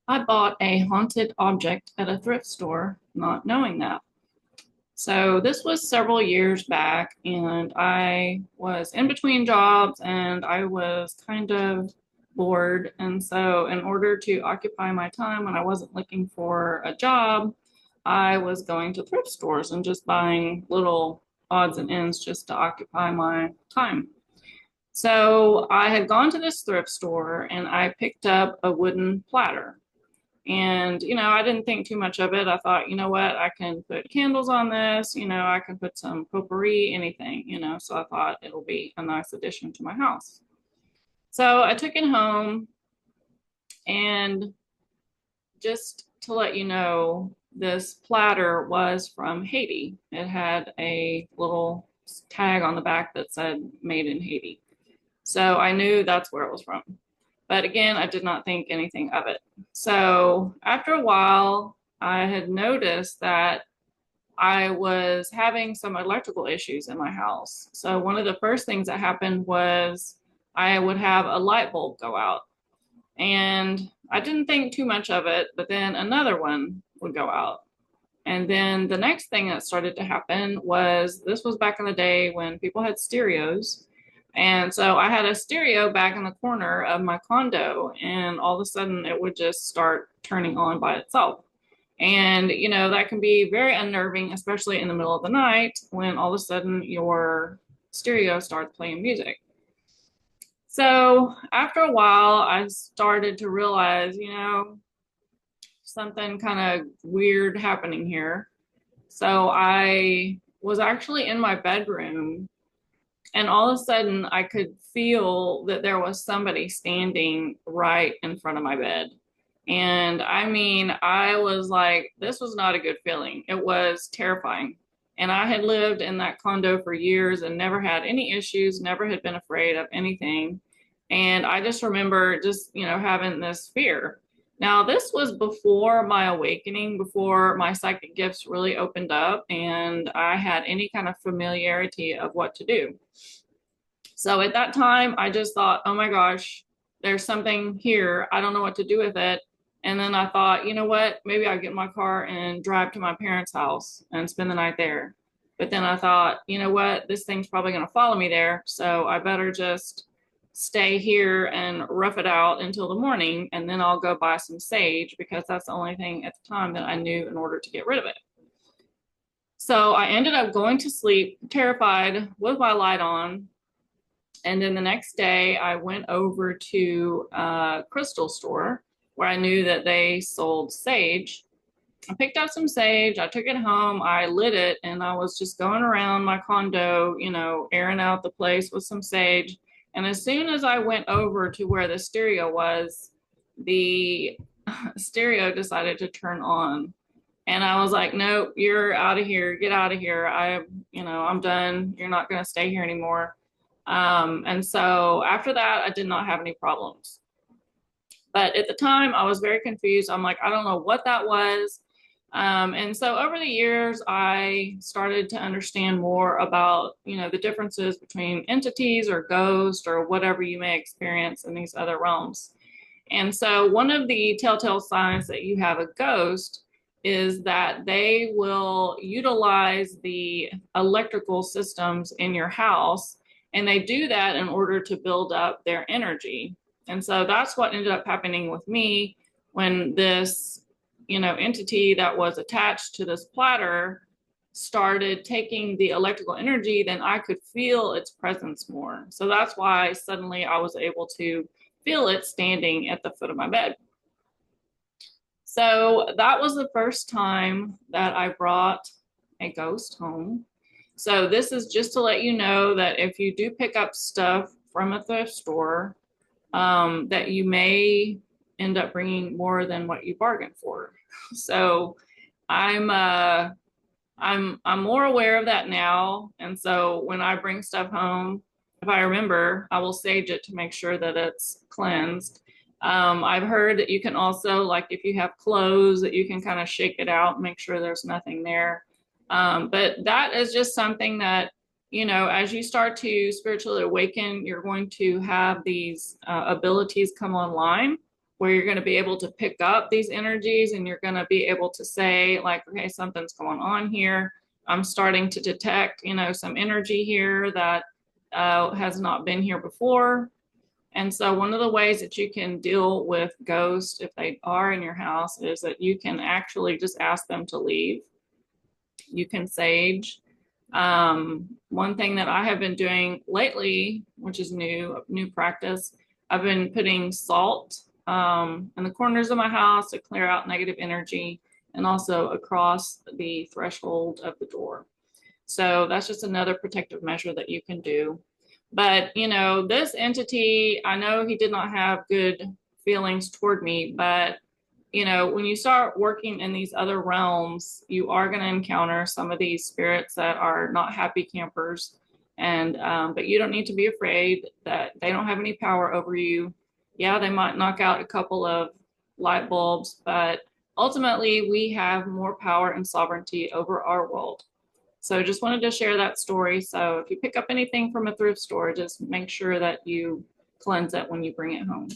I bought a haunted object at a thrift store, not knowing that. So this was several years back, and I was in between jobs and I was kind of bored. And so, in order to occupy my time when I wasn't looking for a job, I was going to thrift stores and just buying little odds and ends just to occupy my time. So I had gone to this thrift store and I picked up a wooden platter. And, I didn't think too much of it. I thought, you know what, I can put candles on this, I can put some potpourri, anything, So I thought it'll be a nice addition to my house. So I took it home, and just to let you know, this platter was from Haiti. It had a little tag on the back that said made in Haiti. So I knew that's where it was from. But again, I did not think anything of it. So after a while, I had noticed that I was having some electrical issues in my house. So one of the first things that happened was I would have a light bulb go out. And I didn't think too much of it, but then another one would go out. And then the next thing that started to happen was this was back in the day when people had stereos. And so I had a stereo back in the corner of my condo, and all of a sudden it would just start turning on by itself. And, that can be very unnerving, especially in the middle of the night when all of a sudden your stereo starts playing music. So after a while, I started to realize, something kind of weird happening here. So I was actually in my bedroom, and all of a sudden I could feel that there was somebody standing right in front of my bed. And I mean, I was like, this was not a good feeling. It was terrifying. And I had lived in that condo for years and never had any issues, never had been afraid of anything. And I just remember just, having this fear. Now, this was before my awakening, before my psychic gifts really opened up and I had any kind of familiarity of what to do. So at that time, I just thought, oh my gosh, there's something here. I don't know what to do with it. And then I thought, you know what? Maybe I'll get in my car and drive to my parents' house and spend the night there. But then I thought, you know what? This thing's probably going to follow me there. So I better just stay here and rough it out until the morning. And then I'll go buy some sage because that's the only thing at the time that I knew in order to get rid of it. So I ended up going to sleep terrified with my light on. And then the next day, I went over to a crystal store where I knew that they sold sage. I picked up some sage, I took it home, I lit it, and I was just going around my condo, airing out the place with some sage. And as soon as I went over to where the stereo was, the stereo decided to turn on. And I was like, nope, you're out of here. Get out of here. I'm done. You're not going to stay here anymore. And so after that, I did not have any problems. But at the time, I was very confused. I'm like, I don't know what that was. And so over the years, I started to understand more about, the differences between entities or ghosts or whatever you may experience in these other realms. And so one of the telltale signs that you have a ghost is that they will utilize the electrical systems in your house, and they do that in order to build up their energy. And so that's what ended up happening with me when this, entity that was attached to this platter started taking the electrical energy, then I could feel its presence more. So that's why suddenly I was able to feel it standing at the foot of my bed. So that was the first time that I brought a ghost home. So this is just to let you know that if you do pick up stuff from a thrift store, that you may end up bringing more than what you bargained for. So I'm more aware of that now, and so when I bring stuff home, if I remember, I will sage it to make sure that it's cleansed. I've heard that you can also, like if you have clothes, that you can kind of shake it out and make sure there's nothing there. But that is just something that, as you start to spiritually awaken, you're going to have these abilities come online where you're going to be able to pick up these energies, and you're going to be able to say like, okay, something's going on here. I'm starting to detect, some energy here that has not been here before. And so one of the ways that you can deal with ghosts, if they are in your house, is that you can actually just ask them to leave. You can sage. One thing that I have been doing lately, which is new practice, I've been putting salt in the corners of my house to clear out negative energy, and also across the threshold of the door. So that's just another protective measure that you can do. But, this entity, I know he did not have good feelings toward me, but, when you start working in these other realms, you are going to encounter some of these spirits that are not happy campers. And, but you don't need to be afraid that they don't have any power over you. Yeah, they might knock out a couple of light bulbs, but ultimately we have more power and sovereignty over our world. So just wanted to share that story. So if you pick up anything from a thrift store, just make sure that you cleanse it when you bring it home.